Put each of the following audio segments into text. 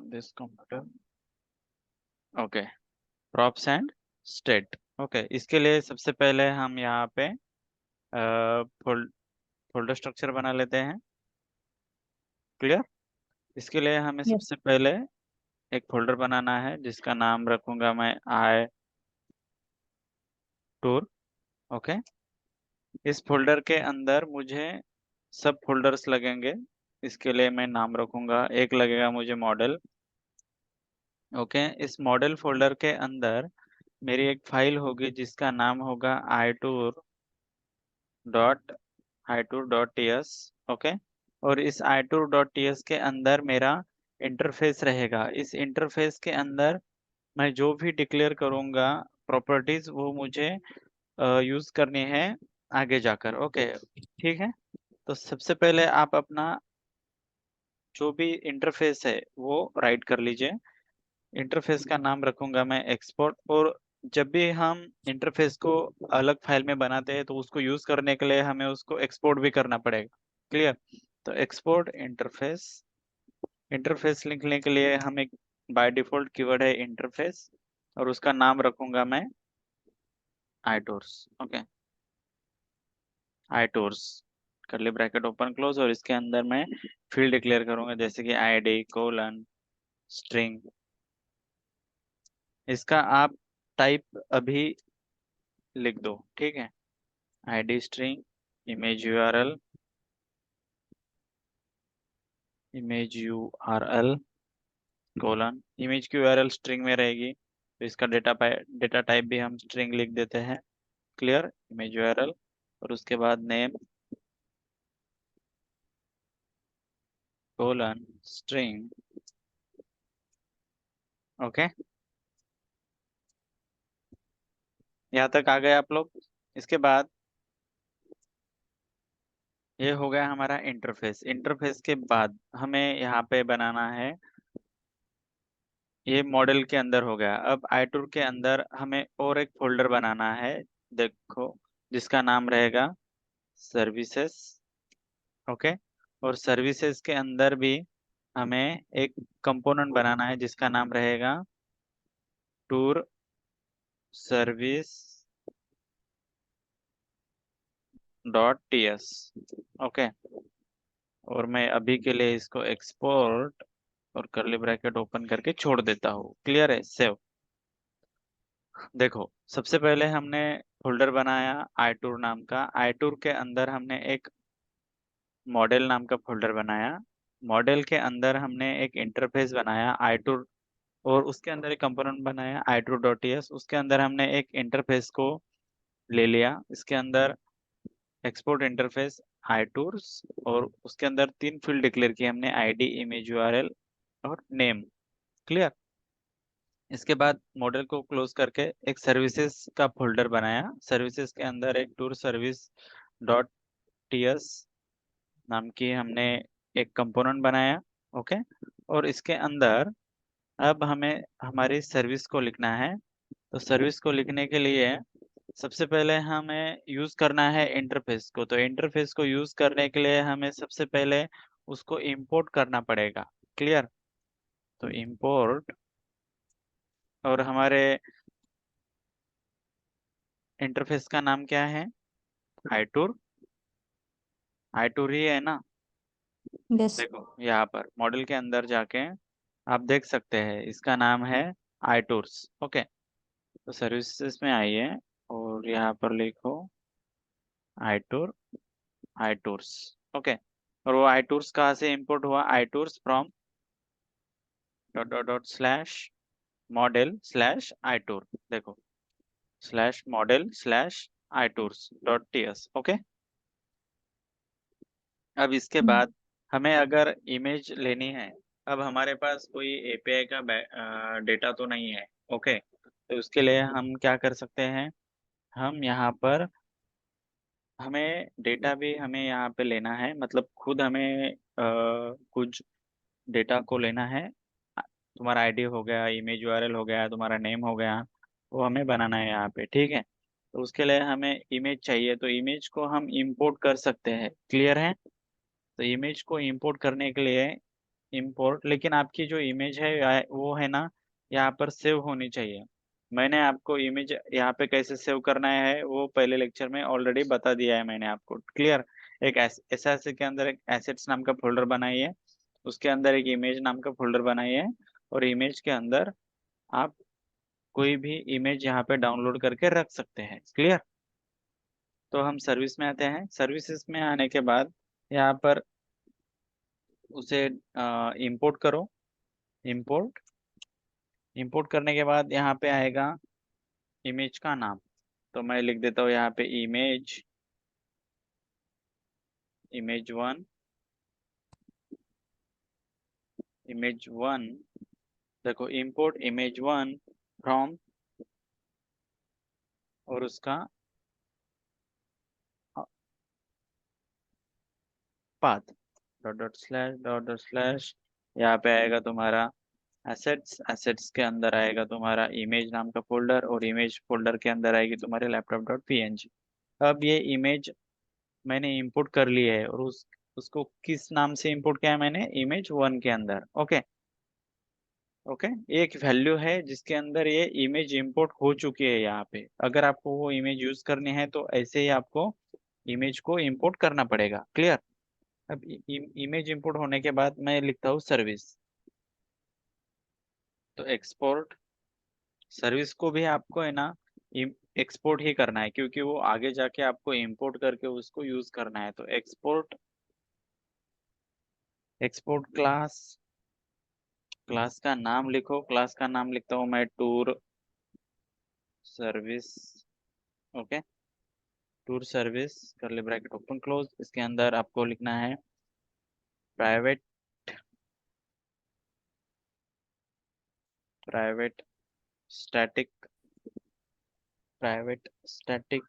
this computer. Okay, props and state. Okay, इसके लिए सबसे पहले हम यहाँ पे फोल्डर स्ट्रक्चर बना लेते हैं। क्लियर? इसके लिए हमें Yes. सबसे पहले एक फोल्डर बनाना है जिसका नाम रखूंगा मैं आई टूर। ओके, इस फोल्डर के अंदर मुझे सब फोल्डर्स लगेंगे। इसके लिए मैं नाम रखूंगा, एक लगेगा मुझे मॉडल। ओके, इस मॉडल फोल्डर के अंदर मेरी एक फाइल होगी जिसका नाम होगा iTour.ts। ओके, और इस iTour.ts के अंदर मेरा इंटरफेस रहेगा। इस इंटरफेस के अंदर मैं जो भी डिक्लेयर करूंगा प्रॉपर्टीज, वो मुझे यूज करनी है आगे जाकर। ओके, ठीक है। तो सबसे पहले आप अपना जो भी इंटरफेस है वो राइट कर लीजिए। इंटरफेस का नाम रखूंगा मैं एक्सपोर्ट। और जब भी हम इंटरफेस को अलग फाइल में बनाते हैं तो उसको यूज करने के लिए हमें उसको एक्सपोर्ट भी करना पड़ेगा। क्लियर? तो एक्सपोर्ट इंटरफेस, इंटरफेस लिखने के लिए हम एक बाय डिफॉल्ट कीवर्ड है इंटरफेस, और उसका नाम रखूंगा मैं iTours। ओके, iTours करली ब्रैकेट ओपन क्लोज, और इसके अंदर मैं फील्ड डिक्लेयर करूंगा जैसे कि ID कोलन स्ट्रिंग। इसका आप टाइप अभी लिख दो, ठीक है। ID string, image URL, image URL colon, image की URL स्ट्रिंग में रहेगी तो इसका डेटा टाइप भी हम स्ट्रिंग लिख देते हैं। क्लियर? इमेज URL, और उसके बाद नेम कोलन स्ट्रिंग। ओके, यहाँ तक आ गए आप लोग? इसके बाद ये हो गया हमारा इंटरफेस। इंटरफेस के बाद हमें यहाँ पे बनाना है, ये मॉडल के अंदर हो गया। अब iTour के अंदर हमें और एक फोल्डर बनाना है, देखो, जिसका नाम रहेगा सर्विसेज। ओके, और सर्विसेज के अंदर भी हमें एक कंपोनेंट बनाना है जिसका नाम रहेगा टूर सर्विस .ts। ओके, और मैं अभी के लिए इसको एक्सपोर्ट और करली ब्रैकेट ओपन करके छोड़ देता हूँ। क्लियर है? सेव। देखो, सबसे पहले हमने फोल्डर बनाया iTour नाम का। iTour के अंदर हमने एक मॉडल नाम का फोल्डर बनाया। मॉडल के अंदर हमने एक इंटरफेस बनाया iTour, और उसके अंदर एक कंपोनेंट बनाया iTour.ts। उसके अंदर हमने एक इंटरफेस को ले लिया। इसके अंदर एक्सपोर्ट इंटरफेस iTours, और उसके अंदर तीन फील्ड डिक्लेयर किए हमने, ID, इमेज URL और नेम। क्लियर? इसके बाद मॉडल को क्लोज करके एक सर्विसेज का फोल्डर बनाया। सर्विसेज के अंदर एक टूर सर्विस .ts नाम की हमने एक कंपोनेंट बनाया। ओके, और इसके अंदर अब हमें हमारी सर्विस को लिखना है। तो सर्विस को लिखने के लिए सबसे पहले हमें यूज करना है इंटरफेस को। तो इंटरफेस को यूज करने के लिए हमें सबसे पहले उसको इंपोर्ट करना पड़ेगा। क्लियर? तो इंपोर्ट, और हमारे इंटरफेस का नाम क्या है? iTour। iTour ही है ना? Yes. देखो, यहाँ पर मॉडल के अंदर जाके आप देख सकते हैं इसका नाम है iTours। ओके, तो सर्विसेज में आइए और यहाँ पर लिखो iTour, iTours। ओके, और वो iTours कहाँ से इंपोर्ट हुआ? iTours from .. model / iTour। देखो, /model / iTours.ts। ओके, अब इसके Hmm. बाद हमें अगर इमेज लेनी है, अब हमारे पास कोई API का डेटा तो नहीं है। ओके, तो उसके लिए हम क्या कर सकते हैं, हम यहाँ पर हमें डेटा भी हमें यहाँ पे लेना है, मतलब खुद हमें कुछ डेटा को लेना है। तुम्हारा ID हो गया, इमेज URL हो गया, तुम्हारा नेम हो गया, वो हमें बनाना है यहाँ पे। ठीक है, तो उसके लिए हमें इमेज चाहिए, तो इमेज को हम इंपोर्ट कर सकते हैं। क्लियर है? तो इमेज को इंपोर्ट करने के लिए इंपोर्ट, लेकिन आपकी जो इमेज है वो है ना यहाँ पर सेव होनी चाहिए। मैंने आपको इमेज यहाँ पे कैसे सेव करना है वो पहले लेक्चर में ऑलरेडी बता दिया है मैंने आपको, क्लियर। एक एसएससी के अंदर एक एसेट्स नाम का फोल्डर बनाइए, उसके अंदर एक इमेज नाम का फोल्डर बनाइए, और इमेज के अंदर आप कोई भी इमेज यहाँ पे डाउनलोड करके रख सकते हैं, क्लियर। तो हम सर्विस में आते हैं, सर्विसेज में आने के बाद यहाँ पर उसे इंपोर्ट करो। इंपोर्ट इंपोर्ट करने के बाद यहाँ पे आएगा इमेज का नाम, तो मैं लिख देता हूँ यहाँ पे इमेज, इमेज 1, इमेज 1। देखो इंपोर्ट इमेज 1 फ्रॉम, और उसका पाथ, डॉट डॉट स्लैश यहाँ पे आएगा तुम्हारा एसेट्स, एसेट्स के अंदर आएगा तुम्हारा इमेज नाम का फोल्डर, और इमेज फोल्डर के अंदर आएगी तुम्हारे लैपटॉप.png। अब ये इमेज मैंने इंपोर्ट कर ली है, और उसको किस नाम से इंपोर्ट किया है मैंने, इमेज 1 के अंदर। ओके ओके, एक वैल्यू है जिसके अंदर ये इमेज इंपोर्ट हो चुकी है। यहाँ पे अगर आपको वो इमेज यूज करनी है तो ऐसे ही आपको इमेज को इंपोर्ट करना पड़ेगा, क्लियर। अब इमेज इंपोर्ट होने के बाद मैं लिखता हूँ सर्विस, तो एक्सपोर्ट सर्विस को भी आपको है ना एक्सपोर्ट ही करना है, क्योंकि वो आगे जाके आपको इंपोर्ट करके उसको यूज करना है। तो एक्सपोर्ट, एक्सपोर्ट क्लास, क्लास का नाम लिखो, क्लास का नाम लिखता हूँ मैं tour service. Okay, tour service करली ब्रैकेट ओपन क्लोज, इसके अंदर आपको लिखना है private, private static, private static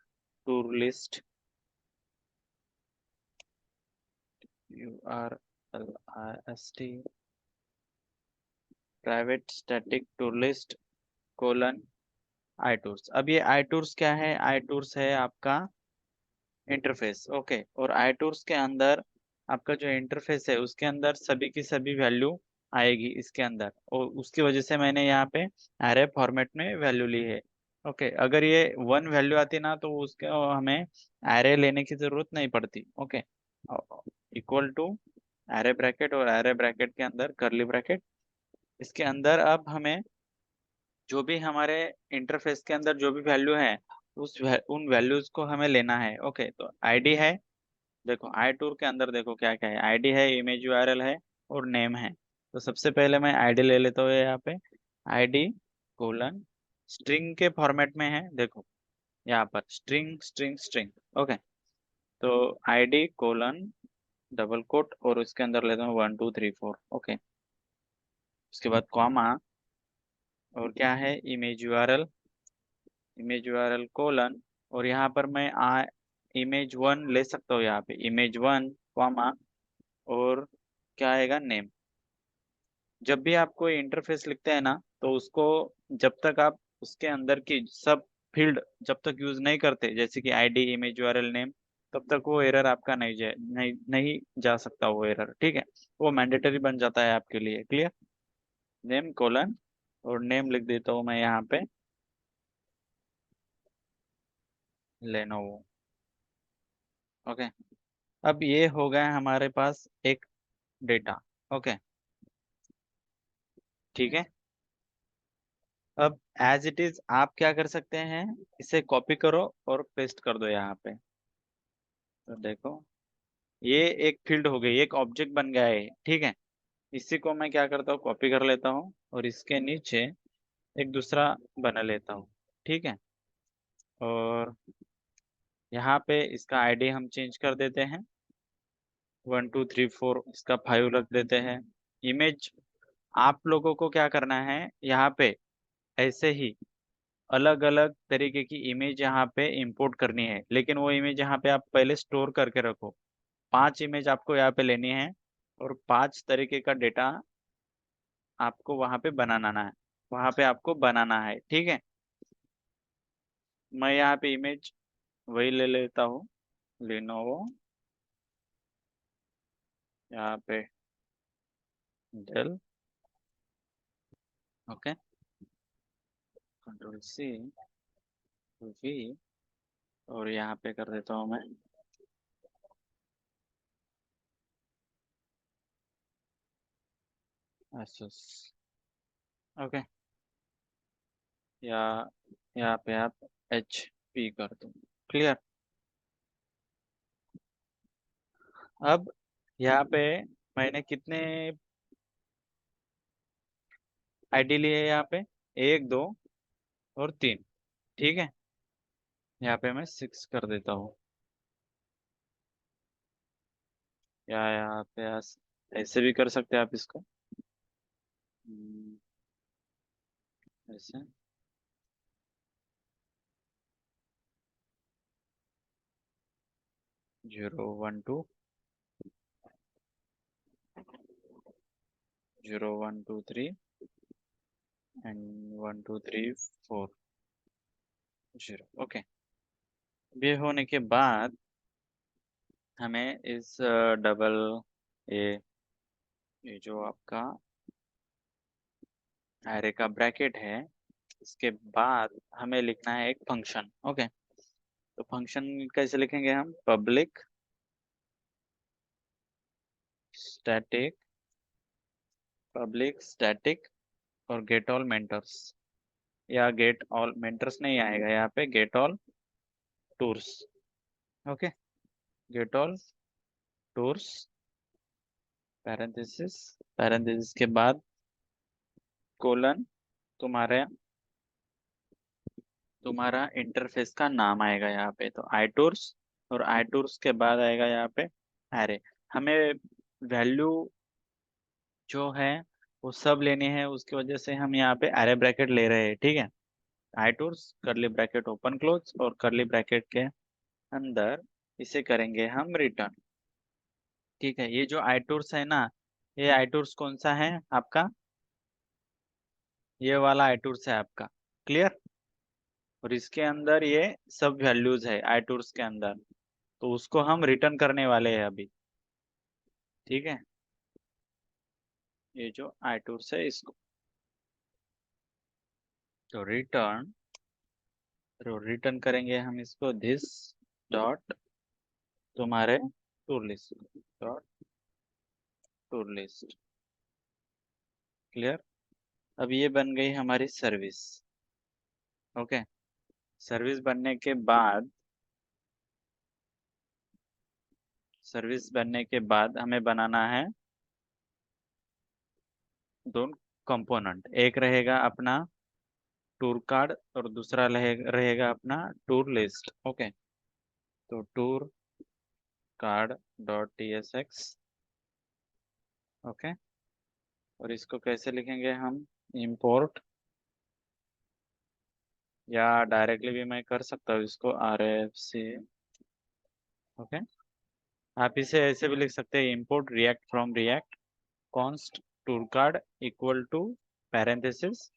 tour list, URLIST, private static tour list colon iTours। अब ये iTours क्या है, iTours है आपका इंटरफेस। ओके, और iTours के अंदर आपका जो इंटरफेस है उसके अंदर सभी की सभी वैल्यू आएगी इसके अंदर, और उसकी वजह से मैंने यहाँ पे एरे फॉर्मेट में वैल्यू ली है। ओके, अगर ये 1 वैल्यू आती ना तो उसके हमें एरे लेने की जरूरत नहीं पड़ती। Okay, equal to array bracket, और एरे ब्रैकेट के अंदर करली ब्रैकेट, इसके अंदर अब हमें जो भी हमारे इंटरफेस के अंदर जो भी वैल्यू है उन वैल्यूज को हमें लेना है। ओके, तो आईडी है, देखो आई टूर के अंदर देखो क्या क्या है, आईडी है, इमेज यूआरएल है, और नेम है। तो सबसे पहले मैं आईडी ले लेता हूँ यहाँ पे, आईडी कोलन स्ट्रिंग के फॉर्मेट में है, देखो यहाँ पर स्ट्रिंग स्ट्रिंग स्ट्रिंग। ओके, तो आईडी कोलन डबल कोट, और उसके अंदर लेता हूँ 1 2 3 4। ओके, उसके बाद कॉमा, और क्या है इमेज यूआरएल कोलन, और यहाँ पर मैं इमेज 1 ले सकता हूँ, यहाँ पे इमेज 1 कॉमा, और क्या आएगा नेम। जब भी आप कोई इंटरफेस लिखते हैं ना तो उसको जब तक आप उसके अंदर की सब फील्ड जब तक यूज नहीं करते, जैसे कि आईडी इमेज यूआरएल नेम, तब तक वो एरर आपका नहीं जा सकता वो एरर, ठीक है। वो मैंडेटरी बन जाता है आपके लिए, क्लियर। नेम कोलन, और नेम लिख देता हूँ मैं यहाँ पे लेनोवो। ओके, अब ये हो गया हमारे पास एक डेटा। ओके, ठीक है। अब एज इट इज आप क्या कर सकते हैं, इसे कॉपी करो और पेस्ट कर दो यहाँ पे। तो देखो ये एक फील्ड हो गई, एक ऑब्जेक्ट बन गया है, ठीक है। इसी को मैं क्या करता हूँ, कॉपी कर लेता हूँ, और इसके नीचे एक दूसरा बना लेता हूँ, ठीक है। और यहाँ पे इसका आईडी हम चेंज कर देते हैं, 1 2 3 4, इसका 5 रख देते हैं। इमेज आप लोगों को क्या करना है, यहाँ पे ऐसे ही अलग अलग तरीके की इमेज यहाँ पे इंपोर्ट करनी है, लेकिन वो इमेज यहाँ पे आप पहले स्टोर करके रखो। 5 इमेज आपको यहाँ पे लेनी है, और 5 तरीके का डेटा आपको वहां पे बनाना है, वहां पे आपको बनाना है, ठीक है। मैं यहाँ पे इमेज वही ले लेता हूँ, लिनोवो, यहाँ पे Dell, okay, control C, V, और यहाँ पे कर देता हूँ मैं एसएस, ओके, या यहाँ पे आप एच पी कर दो। क्लियर। अब यहाँ पे मैंने कितने आईडी लिए यहाँ पे, एक, दो और तीन, ठीक है। यहाँ पे मैं 6 कर देता हूँ, या यहाँ पे ऐसे भी कर सकते हैं आप इसको। हम्म, ऐसे 0 1 2, 0 1 2 3 एंड 1 2 3 4 0, ओके। ये होने के बाद हमें इस डबल ये ये जो आपका एरे का ब्रैकेट है, इसके बाद हमें लिखना है एक फंक्शन, ओके। तो फंक्शन कैसे लिखेंगे हम, स्टैटिक पब्लिक स्टैटिक और गेट ऑल मेंटर्स, या गेट ऑल मेंटर्स नहीं आएगा यहाँ पे, get all tours, okay. Get all tours parenthesis, parenthesis के बाद कोलन, तुम्हारे तुम्हारा इंटरफेस का नाम आएगा यहाँ पे, तो आई टूर्स, और आई टूर्स के बाद आएगा यहाँ पे एरे। हमें वैल्यू जो है वो सब लेने हैं, उसकी वजह से हम यहाँ पे एरे ब्रैकेट ले रहे हैं, ठीक है। I tours curly bracket open close, और करली ब्रैकेट के अंदर इसे करेंगे हम रिटर्न, ठीक है। ये जो आई टूर्स है ना, ये आई टूर्स कौन सा है आपका, ये वाला आई टूर्स है आपका। क्लियर। और इसके अंदर ये सब वैल्यूज है आई टूर्स के अंदर, तो उसको हम रिटर्न करने वाले हैं अभी, ठीक है। ये जो आई टूर्स है इसको तो रिटर्न करेंगे हम इसको, दिस डॉट तुम्हारे tour list, dot tour list. Clear. अब ये बन गई हमारी सर्विस, ओके। सर्विस बनने के बाद हमें बनाना है दो कंपोनेंट, एक रहेगा अपना टूर कार्ड और दूसरा रहेगा अपना टूर लिस्ट, ओके। तो tour card dot T S x, okay. और इसको कैसे लिखेंगे हम, इंपोर्ट, या डायरेक्टली भी मैं कर सकता हूँ इसको, आर एफ सी, ओके। आप इसे ऐसे भी लिख सकते हैं, import React from React const tour card equal to parenthesis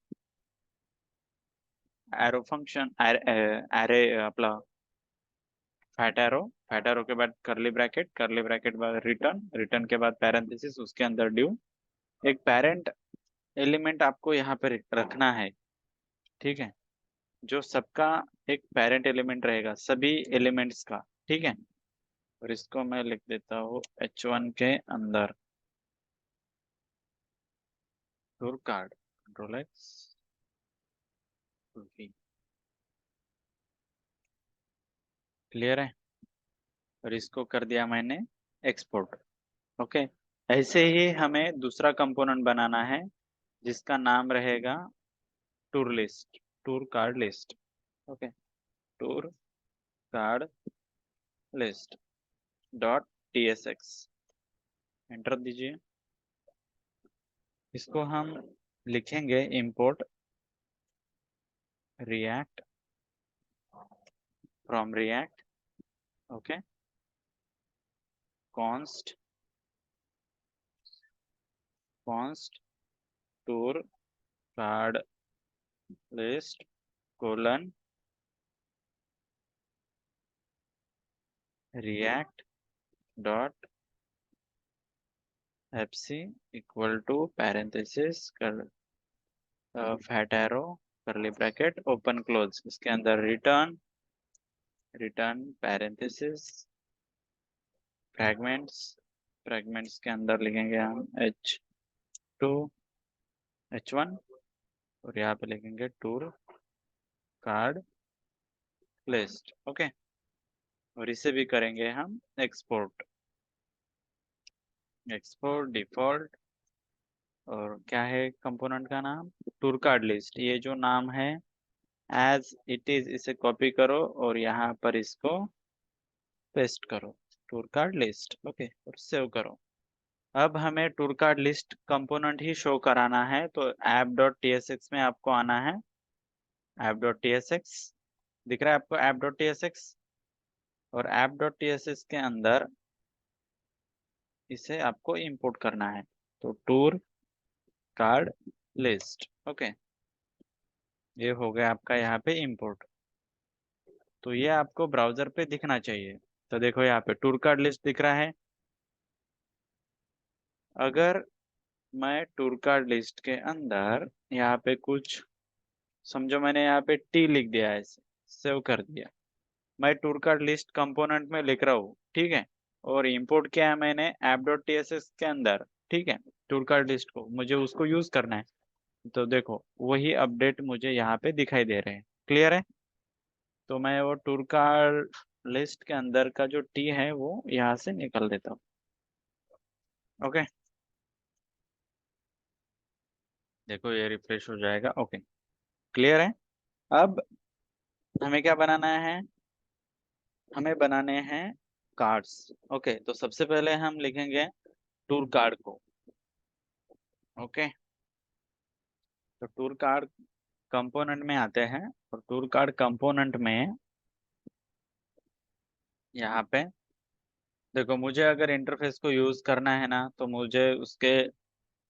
arrow function array अपना फैट एरो के बाद करली ब्रैकेट बाद रिटर्न, रिटर्न के बाद पैरेंथेसिस, उसके अंदर ड्यू, एक पेरेंट एलिमेंट आपको यहाँ पे रखना है, ठीक है। जो सबका एक पेरेंट एलिमेंट रहेगा, सभी एलिमेंट्स का, ठीक है। और इसको मैं लिख देता हूँ H1 के अंदर tour card, control x, clear है। और इसको कर दिया मैंने एक्सपोर्ट, ओके। ऐसे ही हमें दूसरा कंपोनेंट बनाना है जिसका नाम रहेगा tour list, tour card list, okay. Tour card list dot T S X, enter दीजिए। इसको हम लिखेंगे import React from React, okay, const const tour card list colon React dot FC equal to parenthesis कर fat arrow curly bracket open close, इसके अंदर return parenthesis fragments, fragments के अंदर लिखेंगे हम H2 H1 और यहाँ पे लिखेंगे टूर कार्ड लिस्ट। ओके, और इसे भी करेंगे हम एक्सपोर्ट डिफॉल्ट, और क्या है कंपोनेंट का नाम, टूर कार्ड लिस्ट। ये जो नाम है एज इट इज इसे कॉपी करो और यहाँ पर इसको पेस्ट करो, टूर कार्ड लिस्ट। ओके, और सेव करो। अब हमें टूर कार्ड लिस्ट कंपोनेंट ही शो कराना है, तो app.tsx में आपको आना है। app.tsx दिख रहा है आपको, app.tsx, और app.tsx के अंदर इसे आपको इंपोर्ट करना है, तो टूर कार्ड लिस्ट। ओके, ये हो गया आपका यहाँ पे इंपोर्ट। तो ये आपको ब्राउजर पे दिखना चाहिए। तो देखो यहाँ पे टूर कार्ड लिस्ट दिख रहा है। अगर मैं टूर कार्ड लिस्ट के अंदर यहाँ पे कुछ, समझो मैंने यहाँ पे टी लिख दिया है, सेव कर दिया, मैं टूर कार्ड लिस्ट कंपोनेंट में लिख रहा हूँ, ठीक है, और इंपोर्ट किया है मैंने app.tss के अंदर, ठीक है, टूर कार्ड लिस्ट को मुझे उसको यूज करना है। तो देखो वही अपडेट मुझे यहाँ पे दिखाई दे रहे हैं। क्लियर है? तो मैं वो टूर कार्ड लिस्ट के अंदर का जो टी है वो यहाँ से निकल देता हूँ। ओके, देखो ये रिफ्रेश हो जाएगा। ओके, क्लियर है? अब हमें क्या बनाना है, हमें बनाने हैं कार्ड्स। ओके, तो सबसे पहले हम लिखेंगे टूर कार्ड को। ओके, तो टूर कार्ड कंपोनेंट में आते हैं, और टूर कार्ड कंपोनेंट में यहाँ पे देखो, मुझे अगर इंटरफेस को यूज करना है ना, तो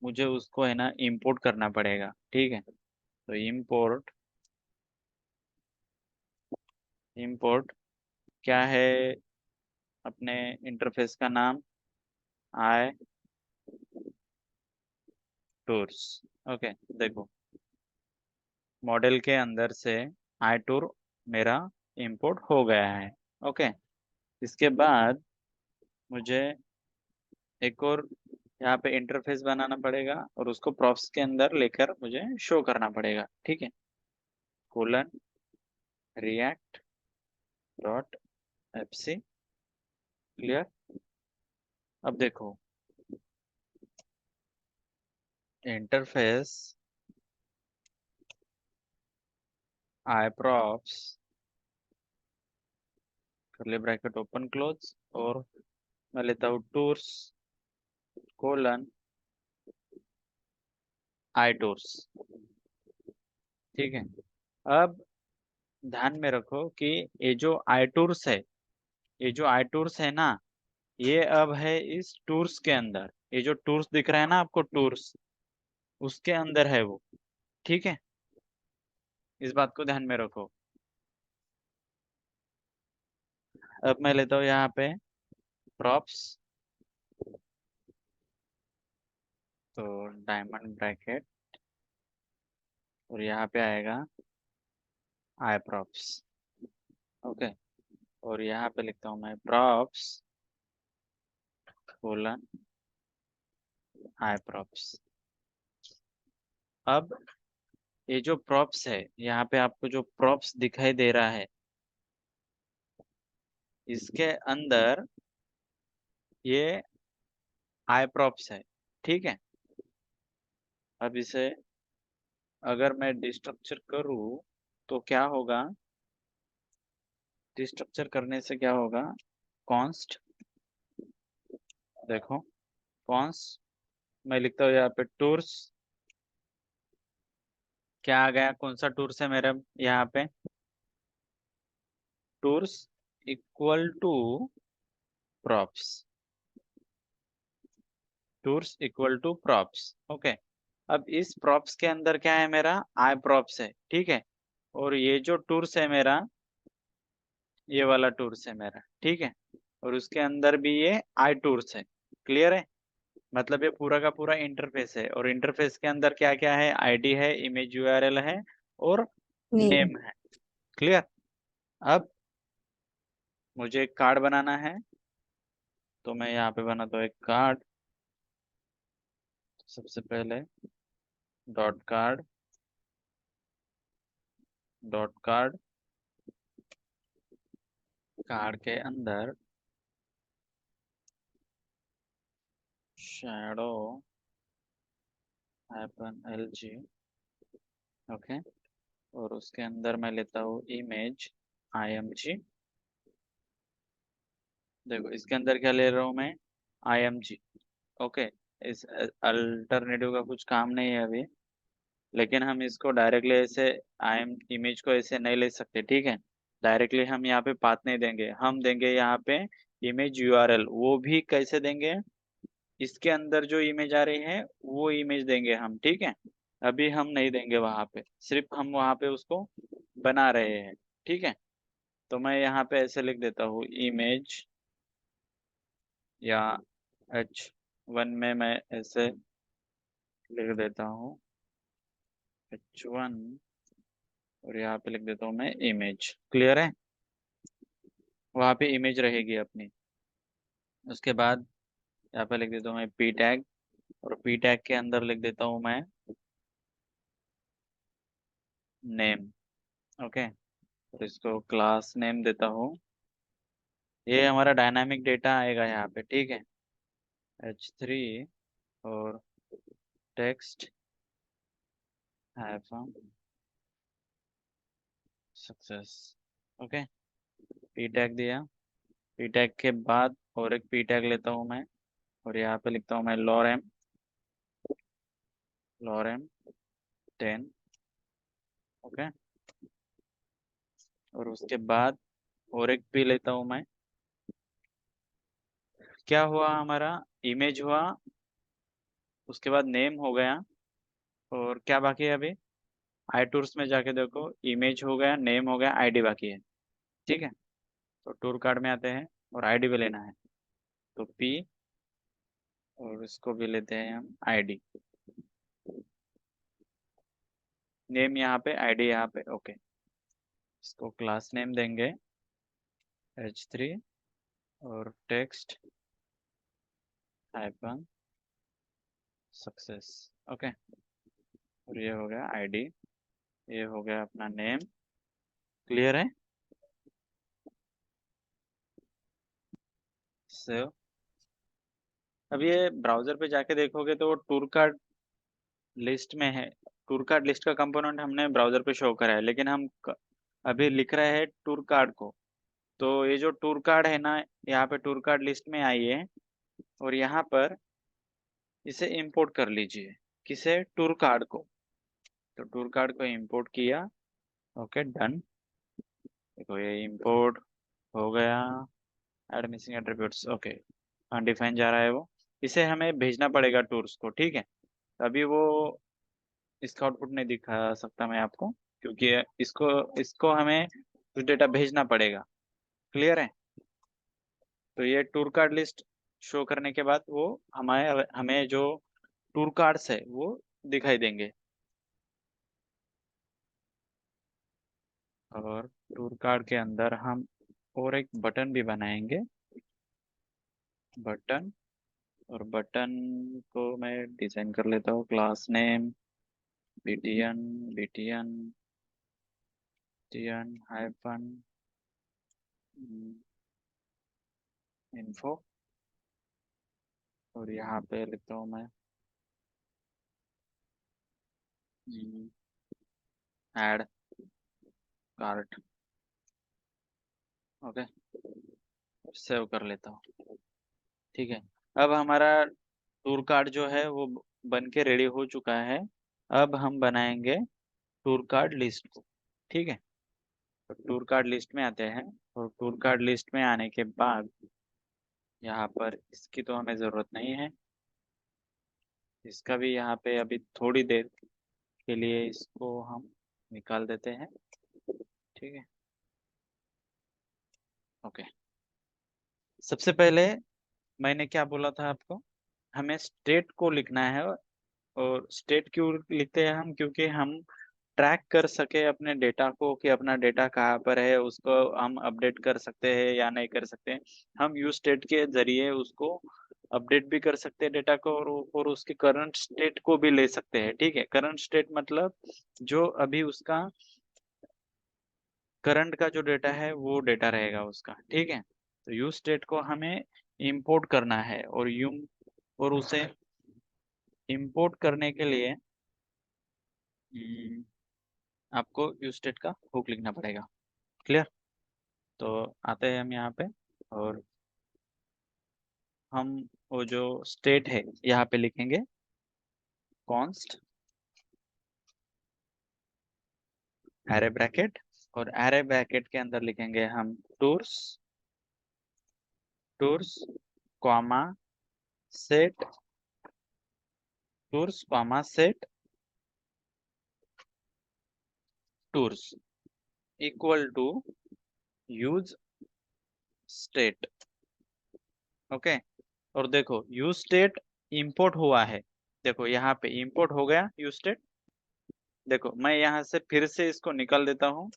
मुझे उसको है ना इंपोर्ट करना पड़ेगा, ठीक है। तो इंपोर्ट क्या है, अपने इंटरफेस का नाम आई टूर्स। ओके, देखो मॉडल के अंदर से आई टूर मेरा इंपोर्ट हो गया है। ओके, इसके बाद मुझे एक और यहाँ पे इंटरफेस बनाना पड़ेगा, और उसको प्रॉप्स के अंदर लेकर मुझे शो करना पड़ेगा, ठीक है। Colon React dot FC. Clear? अब देखो इंटरफेस आई प्रॉप्स करली ब्रैकेट ओपन क्लोज, और मैं लेता हूँ टूर्स कोलन आई टूर्स, ठीक है। अब ध्यान में रखो कि ये जो आई टूर्स है, ये जो आई टूर्स है ना, ये अब है इस टूर्स के अंदर। ये जो टूर्स दिख रहा है ना आपको, टूर्स, उसके अंदर है वो, ठीक है। इस बात को ध्यान में रखो। अब मैं लेता हूँ यहाँ पे प्रॉप्स, तो डायमंड ब्रैकेट, और यहाँ पे आएगा आई प्रॉप्स। ओके, और यहाँ पे लिखता हूँ मैं प्रॉप्स कोलन आई प्रॉप्स। अब ये जो प्रॉप्स है, यहाँ पे आपको जो प्रॉप्स दिखाई दे रहा है, इसके अंदर ये आई प्रॉप्स है, ठीक है। अब इसे अगर मैं डिस्ट्रक्चर करूँ तो क्या होगा, डिस्ट्रक्चर करने से क्या होगा, कॉन्स्ट, देखो कॉन्स्ट, मैं लिखता हूँ यहाँ पे टूर्स, क्या आ गया, कौन सा टूर्स है मेरे यहाँ पे, tours equal to props, tours equal to props. Okay, अब इस प्रॉप्स के अंदर क्या है, मेरा आई प्रॉप्स है, ठीक है, और ये जो टूर्स है मेरा, ये वाला टूर्स है मेरा, ठीक है, और उसके अंदर भी ये आई टूर्स है। क्लियर है? मतलब ये पूरा का पूरा इंटरफेस है, और इंटरफेस के अंदर क्या क्या है, आईडी है, इमेज यूआरएल है, और नेम। नेम है। क्लियर। अब मुझे एक कार्ड बनाना है, तो मैं यहाँ पे बनाता हूँ एक कार्ड। सबसे पहले dot card, dot card, card के अंदर शैडो -lg। ओके। और उसके अंदर मैं लेता हूँ इमेज img। देखो इसके अंदर क्या ले रहा हूँ मैं, img। ओके। इस अल्टरनेटिव का कुछ काम नहीं है अभी, लेकिन हम इसको डायरेक्टली ऐसे आईएम इमेज को ऐसे नहीं ले सकते, ठीक है। डायरेक्टली हम यहाँ पे पाथ नहीं देंगे, हम देंगे यहाँ पे इमेज यूआरएल। वो भी कैसे देंगे, इसके अंदर जो इमेज आ रही है वो इमेज देंगे हम, ठीक है। अभी हम नहीं देंगे वहां पे, सिर्फ हम वहां पे उसको बना रहे हैं, ठीक है। तो मैं यहाँ पे ऐसे लिख देता हूँ इमेज, या h1 में मैं ऐसे लिख देता हूँ h1, और यहाँ पे लिख देता हूँ मैं इमेज। क्लियर है। वहाँ पे इमेज रहेगी अपनी। उसके बाद यहाँ पे लिख देता हूँ मैं पी टैग, और पी टैग के अंदर लिख देता हूँ मैं नेम। ओके। और इसको क्लास नेम देता हूँ। ये हमारा डायनामिक डेटा आएगा यहाँ पे, ठीक है। h3 और text have success. Okay. P tag दिया। पी टैग के बाद और एक पी टैग लेता हूँ मैं, और यहाँ पे लिखता हूँ मैं lorem, lorem 10। ओके। और उसके बाद और एक पी लेता हूँ मैं। क्या हुआ, हमारा इमेज हुआ, उसके बाद नेम हो गया, और क्या बाकी है अभी, आई टूर्स में जाके देखो, इमेज हो गया, नेम हो गया, आईडी बाकी है, ठीक है। तो टूर कार्ड में आते हैं, और आईडी भी लेना है, तो पी, और इसको भी लेते हैं हम आईडी। नेम यहाँ पे, आईडी यहाँ पे। ओके। इसको क्लास नेम देंगे h3 और टेक्स्ट हाइपन सक्सेस। ओके। और ये हो गया आईडी, ये हो गया अपना नेम। क्लियर है। सेव। अब ये ब्राउजर पे जाके देखोगे तो टूर कार्ड लिस्ट में है। टूर कार्ड लिस्ट का कंपोनेंट हमने ब्राउजर पे शो करा है, लेकिन हम अभी लिख रहे हैं टूर कार्ड को। तो ये जो टूर कार्ड है ना, यहाँ पे टूर कार्ड लिस्ट में आइए, और यहाँ पर इसे इंपोर्ट कर लीजिए। किसे, टूर कार्ड को। तो टूर कार्ड को इंपोर्ट किया। Okay, done. देखो ये इंपोर्ट हो गया। Add missing attributes. Okay. Undefine जा रहा है वो, इसे हमें भेजना पड़ेगा टूर्स को, ठीक है। अभी वो इसका आउटपुट नहीं दिखा सकता मैं आपको, क्योंकि इसको इसको हमें कुछ डेटा भेजना पड़ेगा। क्लियर है। तो ये टूर कार्ड लिस्ट शो करने के बाद वो हमें हमें जो टूर कार्ड्स है वो दिखाई देंगे। और टूर कार्ड के अंदर हम और एक बटन भी बनाएंगे, बटन। और बटन को मैं डिजाइन कर लेता हूँ, class name btn, btn, btn hyphen info. और यहाँ पे लिखता हूँ मैं ऐड कार्ट। ओके। सेव कर लेता हूँ, ठीक है। अब हमारा टूर कार्ड जो है वो बन के रेडी हो चुका है। अब हम बनाएंगे टूर कार्ड लिस्ट को, ठीक है। तो टूर कार्ड लिस्ट में आते हैं, और टूर कार्ड लिस्ट में आने के बाद यहाँ पर इसकी तो हमें ज़रूरत नहीं है, इसका भी यहाँ पे अभी थोड़ी देर के लिए इसको हम निकाल देते हैं, ठीक है। ओके। सबसे पहले मैंने क्या बोला था आपको, हमें स्टेट को लिखना है। और स्टेट क्यों लिखते हैं हम, क्योंकि हम ट्रैक कर सके अपने डेटा को कि अपना डेटा कहाँ पर है, उसको हम अपडेट कर सकते हैं या नहीं कर सकते हैं। हम यूज स्टेट के जरिए उसको अपडेट भी कर सकते हैं डेटा को, और उसके करंट स्टेट को भी ले सकते हैं। ठीक है, करंट स्टेट मतलब जो अभी उसका करंट का जो डेटा है वो डेटा रहेगा उसका। ठीक है, तो यूज स्टेट को हमें इंपोर्ट करना है, और उसे इंपोर्ट करने के लिए आपको यूज स्टेट का हुक लिखना पड़ेगा। क्लियर? तो आते हैं हम यहाँ पे, और हम वो जो स्टेट है यहाँ पे लिखेंगे कॉन्स्ट एरे ब्रैकेट, और एरे ब्रैकेट के अंदर लिखेंगे हम tours tours comma set tours comma set tours equal to use state. Okay, और देखो यूज स्टेट इंपोर्ट हुआ है। देखो यहाँ पे इंपोर्ट हो गया यूज स्टेट। देखो मैं यहाँ से फिर से इसको निकाल देता हूँ,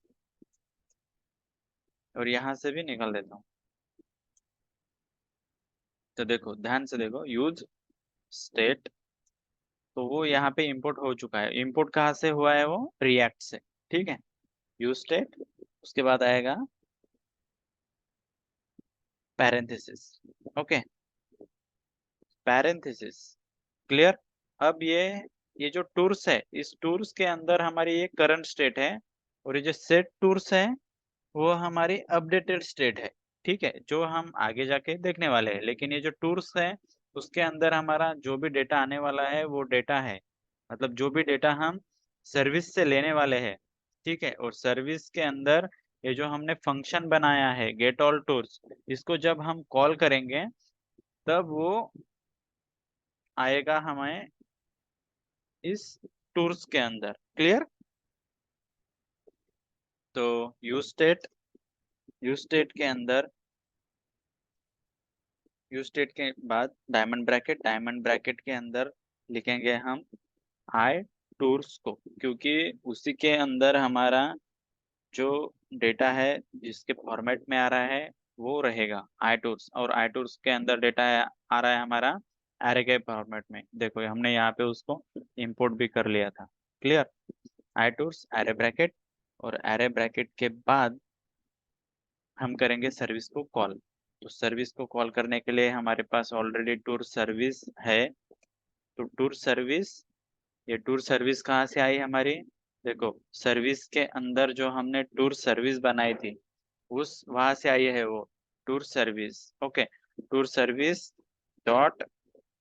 और यहाँ से भी निकाल देता हूँ। तो देखो ध्यान से देखो, यूज स्टेट, तो वो यहाँ पे इंपोर्ट हो चुका है। इंपोर्ट कहाँ से हुआ है? वो रिएक्ट से। ठीक है, यूज स्टेट, उसके बाद आएगा पैरेंथेसिस। Okay, parenthesis. क्लियर? अब ये जो टूर्स है, इस टूर्स के अंदर हमारी ये करंट स्टेट है, और ये जो सेट टूर्स है वो हमारी अपडेटेड स्टेट है। ठीक है, जो हम आगे जाके देखने वाले हैं। लेकिन ये जो टूर्स है उसके अंदर हमारा जो भी डेटा आने वाला है वो डेटा है, मतलब जो भी डेटा हम सर्विस से लेने वाले हैं। ठीक है, और सर्विस के अंदर ये जो हमने फंक्शन बनाया है गेट ऑल टूर्स, इसको जब हम कॉल करेंगे तब वो आएगा हमें इस टूर्स के अंदर। क्लियर? तो यूज स्टेट के अंदर, यूज स्टेट के बाद डायमंड ब्रैकेट के अंदर लिखेंगे हम आई टूर्स को, क्योंकि उसी के अंदर हमारा जो डेटा है जिसके फॉर्मेट में आ रहा है वो रहेगा आई टूर्स, और आई टूर्स के अंदर डेटा आ रहा है हमारा एरे के फॉर्मेट में। देखो हमने यहाँ पे उसको इंपोर्ट भी कर लिया था। क्लियर? आई टूर्स एरे ब्रैकेट, और एरे ब्रैकेट के बाद हम करेंगे सर्विस को कॉल। तो सर्विस को कॉल करने के लिए हमारे पास ऑलरेडी टूर सर्विस है। तो टूर सर्विस, ये टूर सर्विस कहाँ से आई हमारी? देखो सर्विस के अंदर जो हमने टूर सर्विस बनाई थी उस वहां से आई है वो tour service. Okay, tour service dot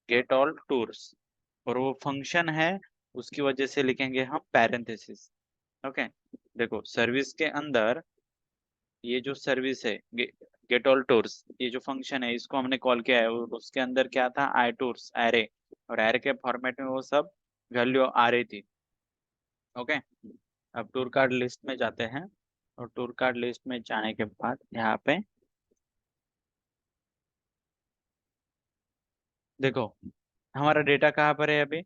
get all tours, और वो फंक्शन है, उसकी वजह से लिखेंगे हम पैरेंथेसिस। ओके, देखो सर्विस के अंदर ये जो सर्विस है गेट ऑल टूर्स, ये जो फंक्शन है इसको हमने कॉल किया है, और उसके अंदर क्या था? आई टूर्स एरे, और एरे के फॉर्मेट में वो सब वैल्यू आ रही थी। ओके, अब टूर कार्ड लिस्ट में जाते हैं, और टूर कार्ड लिस्ट में जाने के बाद यहाँ पे देखो हमारा डेटा कहाँ पर है अभी?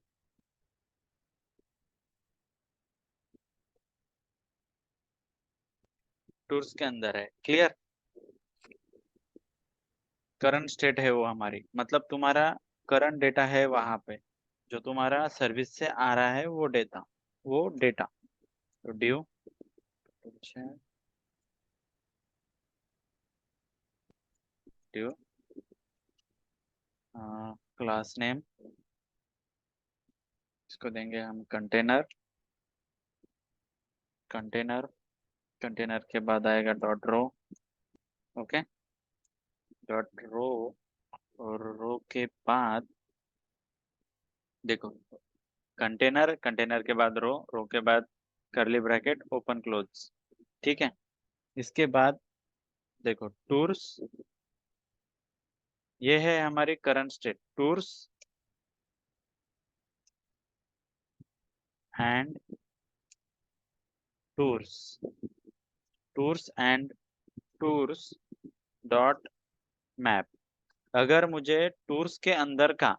टूर्स के अंदर है। क्लियर? करंट स्टेट है वो हमारी, मतलब तुम्हारा करंट डेटा है वहां पे, जो तुम्हारा सर्विस से आ रहा है वो डेटा। तो ड्यू ड्यू क्लास नेम, इसको देंगे हम कंटेनर। कंटेनर कंटेनर के बाद आएगा dot row. Okay, dot row, और रो के बाद देखो कंटेनर, कंटेनर के बाद रो, रो के बाद करली ब्रैकेट ओपन क्लोज। ठीक है, इसके बाद देखो टूर्स, ये है हमारी current state tours and tours tours and tours dot map. अगर मुझे टूर्स के अंदर का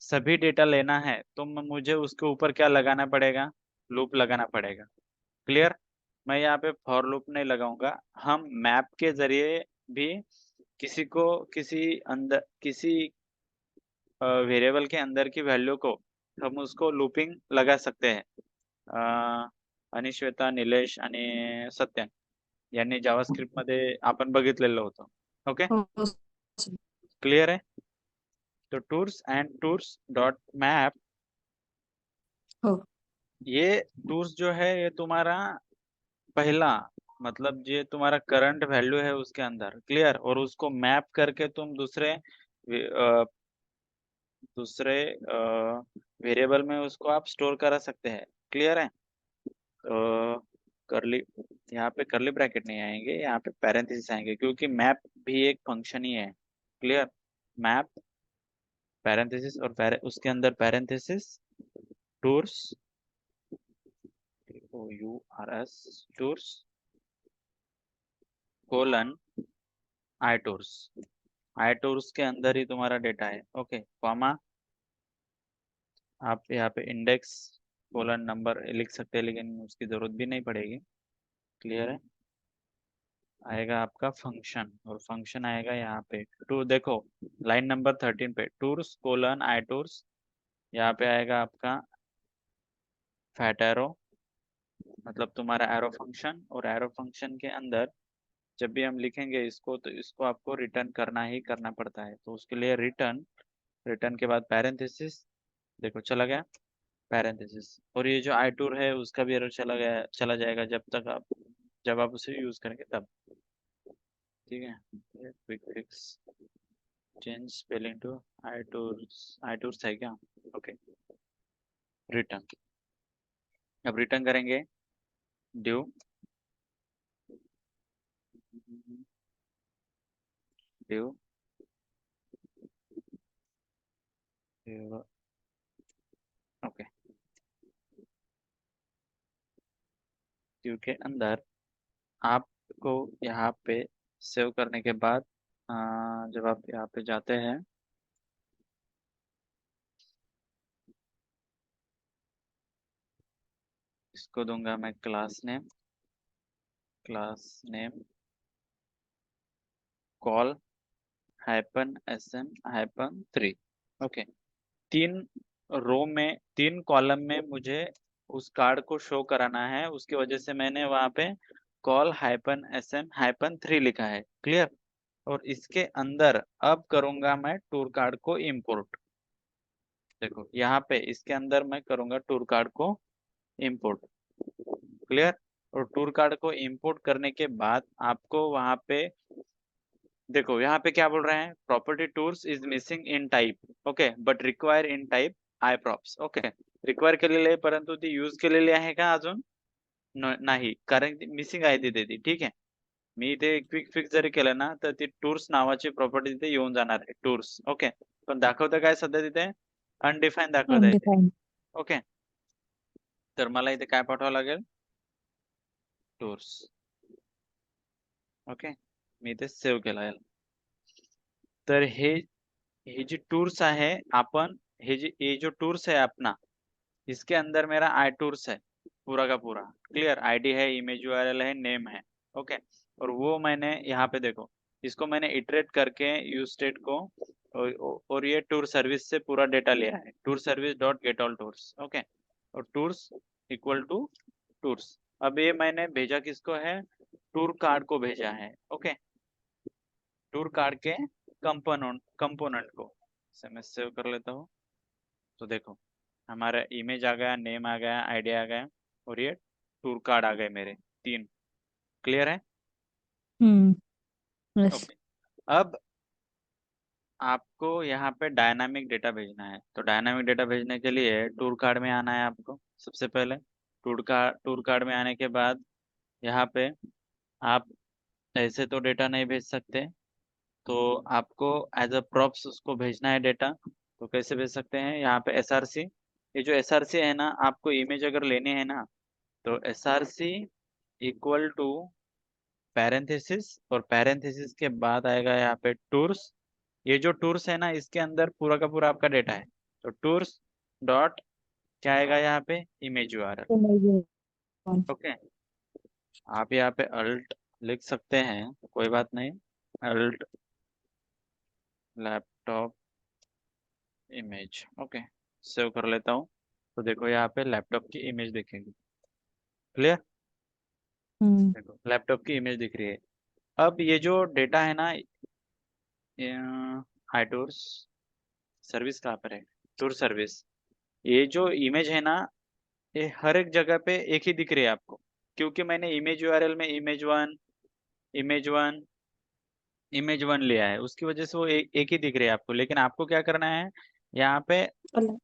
सभी डेटा लेना है तो मुझे उसके ऊपर क्या लगाना पड़ेगा, लूप लगाना पड़ेगा। क्लियर। मैं यहाँ पे फॉर लूप नहीं लगाऊंगा, हम मैप के जरिए भी किसी को किसी वेरिएबल के अंदर की वैल्यू को हम उसको लूपिंग लगा सकते हैं। आणि श्वेता, निलेश आणि सत्यन यांनी जावास्क्रिप्ट मध्ये आपण बघितलेलं होतं. ओके, हो हो क्लियर आहे. तो tours and tours dot map, हो ये टूर्स जो है ये तुम्हारा पहला, मतलब ये तुम्हारा करंट वैल्यू है उसके अंदर। क्लियर। और उसको मैप करके तुम दूसरे वेरिएबल में उसको आप स्टोर करा सकते हैं। क्लियर है। तो करली, यहाँ पे करली ब्रैकेट नहीं आएंगे, यहाँ पे पैरेंथेसिस आएंगे, क्योंकि मैप भी एक फंक्शन ही है। क्लियर। मैप पैरेंथेसिस और उसके अंदर parenthesis tours, TOURS tours colon I tours. I tours के अंदर ही तुम्हारा डेटा है। ओके, कॉमा, आप यहाँ पे इंडेक्स कोलन नंबर लिख सकते हैं, लेकिन उसकी जरूरत भी नहीं पड़ेगी। क्लियर है। आएगा आपका फंक्शन, और फंक्शन आएगा यहाँ पे टू, देखो लाइन नंबर 13 पे टूर्स कोलन आई टूर्स, यहाँ पे आएगा आपका फैट एरो, मतलब तुम्हारा एरो फंक्शन। और एरो फंक्शन के अंदर जब भी हम लिखेंगे इसको, तो इसको आपको रिटर्न करना ही करना पड़ता है। तो उसके लिए रिटर्न, रिटर्न के बाद पैरेंथेसिस, देखो चला गया पैरेंथेसिस। और ये जो आई टूर है उसका भी एरर चला जाएगा जब आप उसे यूज करेंगे तब। ठीक है। Quick fix, change spelling to I tours है क्या। Okay, return. अब रिटर्न करेंगे ड्यू, ड्यू, ओके, ड्यू के अंदर आपको यहाँ पे सेव करने के बाद जब आप यहाँ पे जाते हैं, इसको दूंगा मैं class name call hyphen sm hyphen 3। Okay, 3 रो में 3 कॉलम में मुझे उस कार्ड को शो कराना है, उसकी वजह से मैंने वहां पे कॉल हाइपन sm हाइपन 3 लिखा है। क्लियर। और इसके अंदर अब करूंगा मैं टूर कार्ड को इंपोर्ट। देखो यहाँ पे इसके अंदर मैं करूंगा टूर कार्ड को इंपोर्ट। क्लियर। और टूर कार्ड को इंपोर्ट करने के बाद आपको वहां पे देखो यहाँ पे क्या बोल रहे हैं, property tours is missing in type. Okay, but require in type I props. Okay, require केलेले आहे परंतु ती यूज केलेली आहे का अजून नाही, कारण मिसिंग आहे ती त्याची। ठीक आहे, मी इथे क्विक फिक्स जरी केलं ना तर ती टूर्स नावाची प्रॉपर्टी तिथे येऊन जाणार आहे, टूर्स। ओके, पण दाखवतं काय सध्या तिथे, अनडिफाईन दाखवत आहे ते। अनडिफाईन. ओके, तर मला इथे काय पाठवावं लागेल, टूर्स। ओके, मी इथे सेव्ह केला आहे। तर हे जी टूर्स आहे, आपण ये जो टूर्स है अपना, इसके अंदर मेरा आई टूर्स है पूरा का पूरा। क्लियर। आईडी है, इमेज यूआरएल है, नेम है। ओके, और वो मैंने यहाँ पे देखो, इसको मैंने इटरेट करके यूज स्टेट को और ये टूर सर्विस से पूरा डेटा लिया है, tour service dot get all tours. Okay, और टूर्स इक्वल टू टूर्स। अब ये मैंने भेजा किसको है, टूर कार्ड को भेजा है। ओके, टूर कार्ड के कंपोनेंट को। इसे मैं सेव कर लेता हूँ। तो देखो हमारा इमेज आ गया, नेम आ गया, आईडी आ गया, और ये टूर कार्ड आ गए मेरे 3। क्लियर है। यस. ओके, अब आपको यहाँ पे डायनामिक डेटा भेजना है। तो डायनामिक डेटा भेजने के लिए टूर कार्ड में आना है आपको सबसे पहले। टूर कार्ड में आने के बाद यहाँ पे आप ऐसे तो डेटा नहीं भेज सकते, तो आपको एज अ प्रॉप्स उसको भेजना है डेटा। तो कैसे भेज सकते हैं, यहाँ पे एसआरसी, ये जो एसआरसी है ना, आपको इमेज अगर लेने हैं ना, तो एसआरसी इक्वल टू पैरेंथेसिस, और पैरेंथेसिस के बाद आएगा यहाँ पे टूर्स। ये जो टूर्स है ना, इसके अंदर पूरा का पूरा आपका डेटा है। तो टूर्स डॉट क्या आएगा यहाँ पे, इमेज यूआरएल। इमेज ओके, आप यहाँ पे अल्ट लिख सकते हैं, कोई बात नहीं, alt laptop image. Okay, save कर लेता हूँ। तो देखो यहाँ पे लैपटॉप की इमेज दिखेगी। क्लियर, देखो लैपटॉप की इमेज दिख रही है। अब ये जो डेटा है ना, iTours सर्विस कहाँ पर है, टूर सर्विस, ये जो इमेज है ना, ये हर एक जगह पे एक ही दिख रही है आपको, क्योंकि मैंने इमेज यूआरएल में इमेज वन इमेज वन लिया है, उसकी वजह से वो एक ही दिख रही है आपको। लेकिन आपको क्या करना है, यहाँ पे अलग।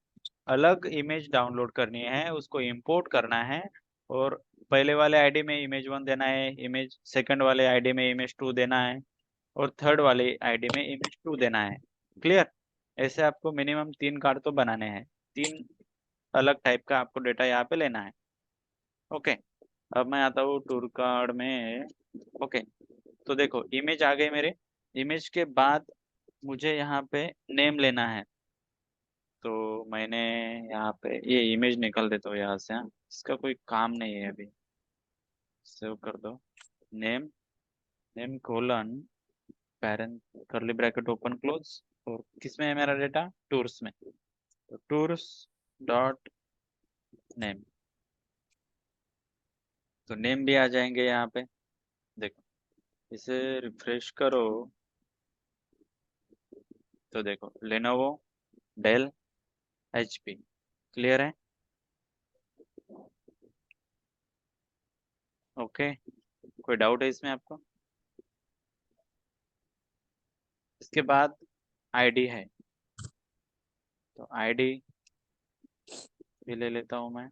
अलग इमेज डाउनलोड करनी है, उसको इंपोर्ट करना है, और पहले वाले आईडी में इमेज वन देना है, इमेज सेकंड वाले आईडी में इमेज टू देना है, और थर्ड वाले आईडी में इमेज टू देना है। क्लियर, ऐसे आपको मिनिमम 3 कार्ड तो बनाने हैं, 3 अलग टाइप का आपको डेटा यहाँ पे लेना है। ओके, अब मैं आता हूँ टूर कार्ड में। ओके, तो देखो इमेज आ गई मेरे। इमेज के बाद मुझे यहाँ पे नेम लेना है, तो मैंने यहाँ पे ये इमेज निकाल देता हूँ यहाँ से। हाँ, इसका कोई काम नहीं है अभी, सेव कर दो। नेम, नेम कोलन पेरेंट करली ब्रैकेट ओपन क्लोज, और किसमें है मेरा डेटा, टूर्स में। तो टूर्स डॉट नेम, तो नेम भी आ जाएंगे यहाँ पे। देखो इसे रिफ्रेश करो, तो देखो लेनोवो, डेल, एचपी। क्लियर है, ओके, कोई डाउट है इसमें आपको। इसके बाद आईडी है, तो आईडी भी ले लेता हूँ मैं,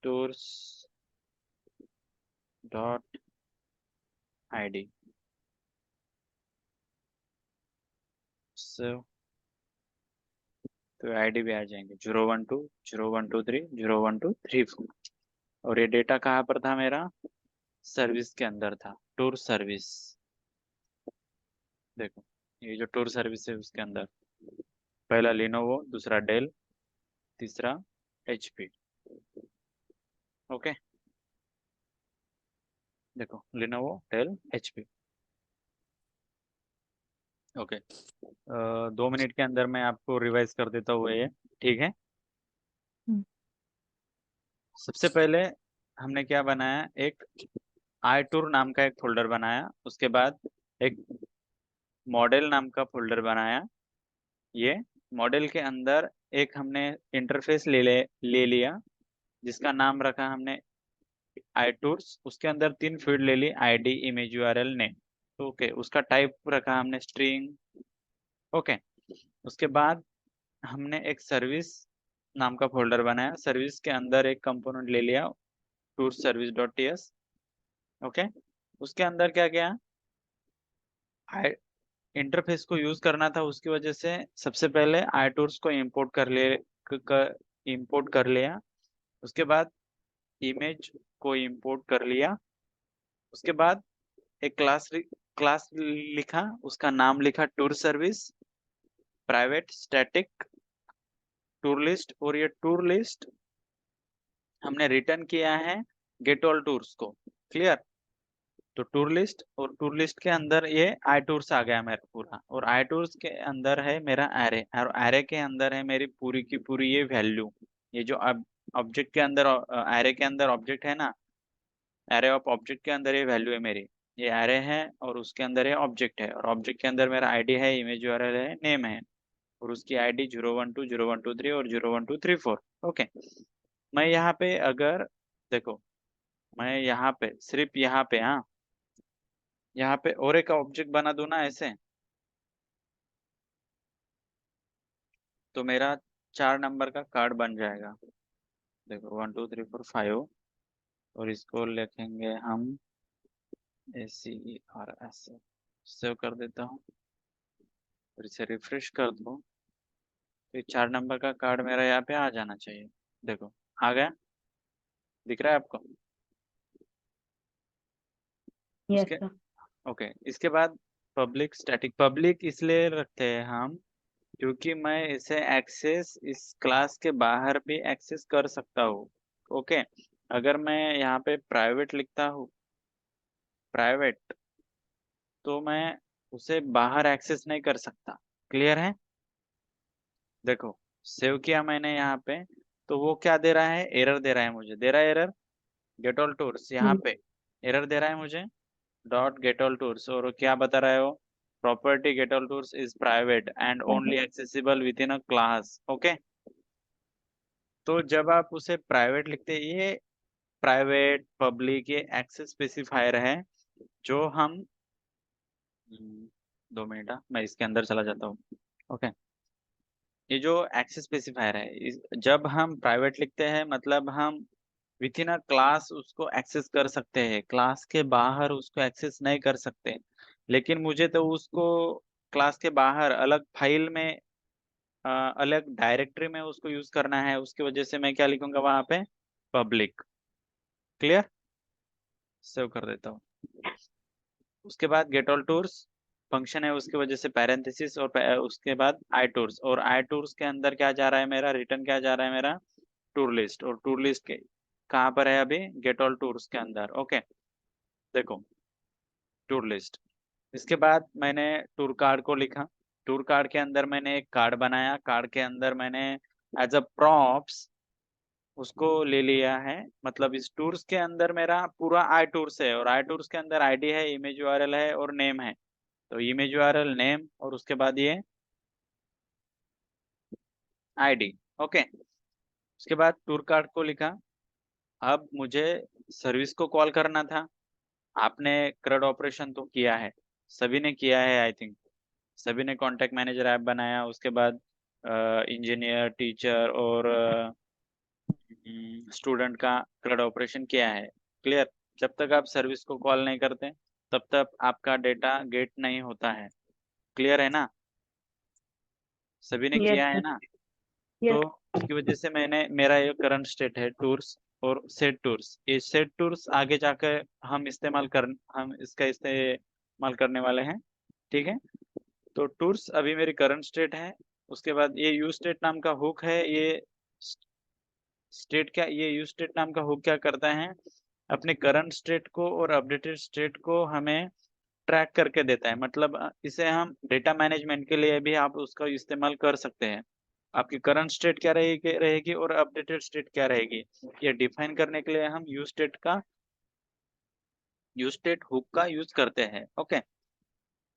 टूर्स डॉट आईडी। सो तो आईडी भी आ जाएंगे 012 0123 0123 और ये डेटा कहाँ पर था मेरा, सर्विस के अंदर था, टूर सर्विस। देखो ये जो टूर सर्विस है उसके अंदर पहला लिनोवो, दूसरा डेल, तीसरा एचपी। ओके, देखो Lenovo, Dell, HP. Okay, 2 minute के अंदर मैं आपको रिवाइज कर देता हूँ ये, ठीक है। सबसे पहले हमने क्या बनाया, एक iTour नाम का एक फोल्डर बनाया, उसके बाद एक मॉडल नाम का फोल्डर बनाया। ये मॉडल के अंदर एक हमने इंटरफेस ले लिया, जिसका नाम रखा हमने iTours। उसके अंदर 3 फील्ड ले ली, ID, image URL, name. Okay, उसका टाइप रखा हमने स्ट्रिंग। ओके, उसके बाद हमने एक सर्विस नाम का फोल्डर बनाया, सर्विस के अंदर एक कंपोनेंट ले लिया, tour service dot TS. Okay, उसके अंदर क्या किया, इंटरफेस को यूज करना था, उसकी वजह से सबसे पहले iTours को इंपोर्ट कर लिया। उसके बाद इमेज को इंपोर्ट कर लिया। उसके बाद एक क्लास लिखा, उसका नाम लिखा tour service private static tour list, और ये टूर लिस्ट हमने रिटर्न किया है गेट ऑल टूर्स को। क्लियर, तो टूर लिस्ट, और टूर लिस्ट के अंदर ये आई टूर्स आ गया मेरा पूरा, और आई टूर्स के अंदर है मेरा एरे, और एरे के अंदर है मेरी पूरी की पूरी ये वैल्यू। ये जो ऑब्जेक्ट के अंदर, एरे के अंदर ऑब्जेक्ट है ना, एरे ऑफ ऑब्जेक्ट के अंदर ये वैल्यू है मेरी, ये एरे है, और उसके अंदर ये ऑब्जेक्ट है, और ऑब्जेक्ट के अंदर मेरा आईडी है, इमेज यूआरएल है, नेम है, और उसकी आईडी 012 0123 और 01234। ओके, मैं यहाँ पे अगर देखो, मैं यहाँ पे सिर्फ यहाँ पे, हाँ, यहाँ पे और एक ऑब्जेक्ट बना दूं ना ऐसे, तो मेरा 4 नंबर का कार्ड बन जाएगा। देखो 1 2 3 4 5, और इसको लिखेंगे हम ACERS। सेव कर देता हूँ, फिर इसे रिफ्रेश कर दो, तो ये 4 नंबर का कार्ड मेरा यहाँ पे आ जाना चाहिए। देखो आ गया, दिख रहा है आपको। यस उसके सर। ओके, इसके बाद पब्लिक स्टैटिक, पब्लिक इसलिए रखते हैं हम क्योंकि मैं इसे एक्सेस इस क्लास के बाहर भी एक्सेस कर सकता हूँ। ओके, अगर मैं यहाँ पे प्राइवेट लिखता हूँ, प्राइवेट, तो मैं उसे बाहर एक्सेस नहीं कर सकता। क्लियर है? देखो, सेव किया मैंने यहाँ पे, तो वो क्या दे रहा है, एरर दे रहा है मुझे, दे रहा है एरर। गेट ऑल टूर्स यहाँ पे एरर दे रहा है मुझे, डॉट गेट ऑल टूर्स, और क्या बता रहा है वो, property get all tours is private and only accessible with in a class. Okay, तो जब आप उसे प्राइवेट लिखते हैं, ये प्राइवेट पब्लिक ये एक्सेस स्पेसिफायर है जो हम 2 मिनट, मैं इसके अंदर चला जाता हूँ। ओके, ये जो एक्सेस स्पेसिफायर है, जब हम प्राइवेट लिखते हैं मतलब हम विथ इन अ क्लास उसको एक्सेस कर सकते हैं, क्लास के बाहर उसको एक्सेस नहीं कर सकते। लेकिन मुझे तो उसको क्लास के बाहर अलग फाइल में, अलग डायरेक्टरी में उसको यूज करना है, उसकी वजह से मैं क्या लिखूंगा वहां पे, पब्लिक। क्लियर? सेव कर देता हूँ। उसके बाद गेट ऑल टूर्स फंक्शन है, उसकी वजह से पैरेंथेसिस, और उसके बाद आई टूर्स, और आई टूर्स के अंदर क्या जा रहा है मेरा, रिटर्न क्या जा रहा है मेरा, टूर लिस्ट। और टूर लिस्ट के कहाँ पर है अभी, गेट ऑल टूर्स के अंदर। ओके, देखो, टूर लिस्ट। इसके बाद मैंने टूर कार्ड को लिखा, टूर कार्ड के अंदर मैंने एक कार्ड बनाया, कार्ड के अंदर मैंने एज अ प्रॉप्स उसको ले लिया है। मतलब इस टूर्स के अंदर मेरा पूरा आई टूर्स है, और आई टूर्स के अंदर आईडी है, इमेज यूआरएल है और नेम है। तो इमेज यूआरएल, नेम, और उसके बाद ये आईडी। ओके, उसके बाद टूर कार्ड को लिखा। अब मुझे सर्विस को कॉल करना था। आपने CRUD ऑपरेशन तो किया है, सभी ने किया है आई थिंक, सभी ने कॉन्टैक्ट मैनेजर ऐप बनाया, उसके बाद इंजीनियर, टीचर और स्टूडेंट का CRUD ऑपरेशन किया है। क्लियर? जब तक आप सर्विस को कॉल नहीं करते तब तक आपका डेटा गेट नहीं होता है। क्लियर है ना? सभी ने यस किया है सर। ना? तो यस। उसकी वजह से मैंने, मेरा ये करंट स्टेट है टूर्स और सेट टूर्स। ये सेट टूर्स आगे जाकर हम इसका इस्तेमाल करने वाले हैं। ठीक है, तो टूर्स अभी मेरी करंट स्टेट है। उसके बाद ये यू स्टेट नाम का हुक है, ये स्टेट क्या, ये यू स्टेट नाम का हुक क्या करता है, अपने करंट स्टेट को और अपडेटेड स्टेट को हमें ट्रैक करके देता है। मतलब इसे हम डेटा मैनेजमेंट के लिए भी आप उसका इस्तेमाल कर सकते हैं। आपकी करंट स्टेट क्या रहेगी रहेगी और अपडेटेड स्टेट क्या रहेगी, ये डिफाइन करने के लिए हम यू स्टेट हुक का यूज करते हैं। Okay,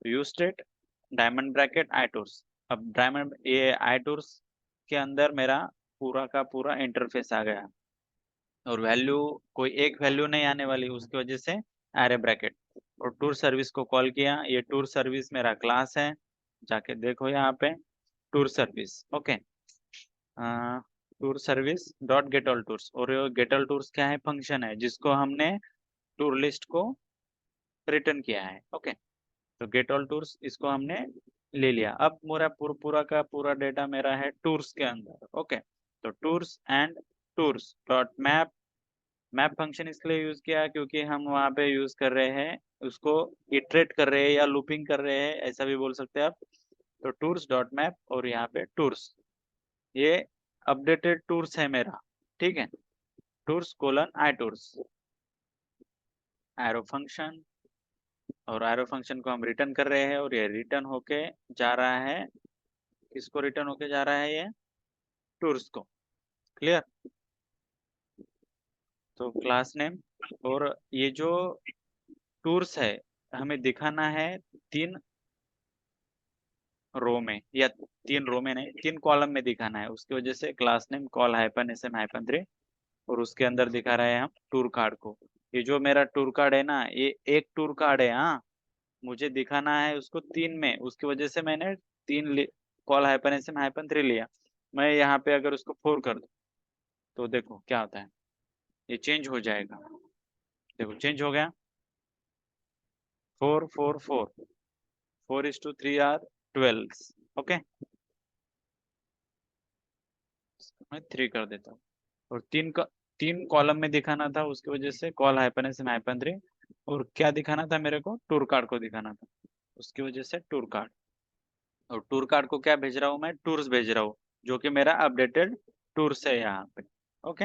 you state diamond bracket I tours. अब डायमंड ये आई टूर्स के अंदर मेरा पूरा का पूरा इंटरफेस आ गया, और वैल्यू, कोई एक वैल्यू नहीं आने वाली, उसकी वजह से एरे ब्रैकेट। और टूर सर्विस को कॉल किया, ये टूर सर्विस मेरा क्लास है, जाके देखो यहाँ पे tour service. Okay, tour service dot get all tours, और गेट ऑल टूर्स क्या है, फंक्शन है जिसको हमने टूर लिस्ट को रिटर्न किया है। ओके, तो गेट ऑल टूर्स इसको हमने ले लिया। अब पूरा पूरा का पूरा डेटा मेरा है टूर्स के अंदर। ओके, तो tours and tours dot map, map function इसलिए यूज किया क्योंकि हम वहाँ पे यूज कर रहे हैं उसको, इटरेट कर रहे हैं या लूपिंग कर रहे हैं, ऐसा भी बोल सकते हैं आप। तो टूर्स डॉट मैप, और यहाँ पे टूर्स, ये अपडेटेड टूर्स है मेरा। ठीक है, tours colon I tours, arrow function, और एरो फंक्शन को हम रिटर्न कर रहे हैं, और ये रिटर्न होके जा रहा है, किसको रिटर्न होके जा रहा है, ये टूर्स को। क्लियर? तो क्लास नेम, और ये जो टूर्स है हमें दिखाना है 3 रो में, या 3 रो में नहीं, 3 कॉलम में दिखाना है, उसकी वजह से class name call hyphen sm hyphen 3, और उसके अंदर दिखा रहे हैं हम टूर कार्ड को। ये जो मेरा टूर कार्ड है ना, ये एक टूर कार्ड है, हाँ, मुझे दिखाना है उसको 3 में, उसकी वजह से मैंने कॉल हाइपन sm हाइपन 3 लिया। मैं यहाँ पे अगर उसको 4 कर दूं तो देखो क्या होता है, ये चेंज हो जाएगा। देखो चेंज हो गया, 4 4 4, 4:3 आर 12। ओके, मैं 3 कर देता हूँ, और 3 कॉलम में दिखाना था, उसकी वजह से कॉल हाइपन एस हाइपन 3, और क्या दिखाना था मेरे को, टूर कार्ड को दिखाना था, उसकी वजह से टूर कार्ड। और टूर कार्ड को क्या भेज रहा हूँ, मैं टूर्स भेज रहा हूँ, जो कि मेरा अपडेटेड टूर्स है यहाँ पे। ओके,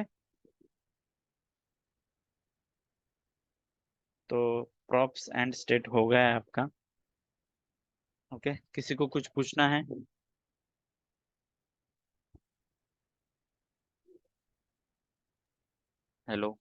तो प्रॉप्स एंड स्टेट हो गया है आपका। ओके, किसी को कुछ पूछना है? हेलो।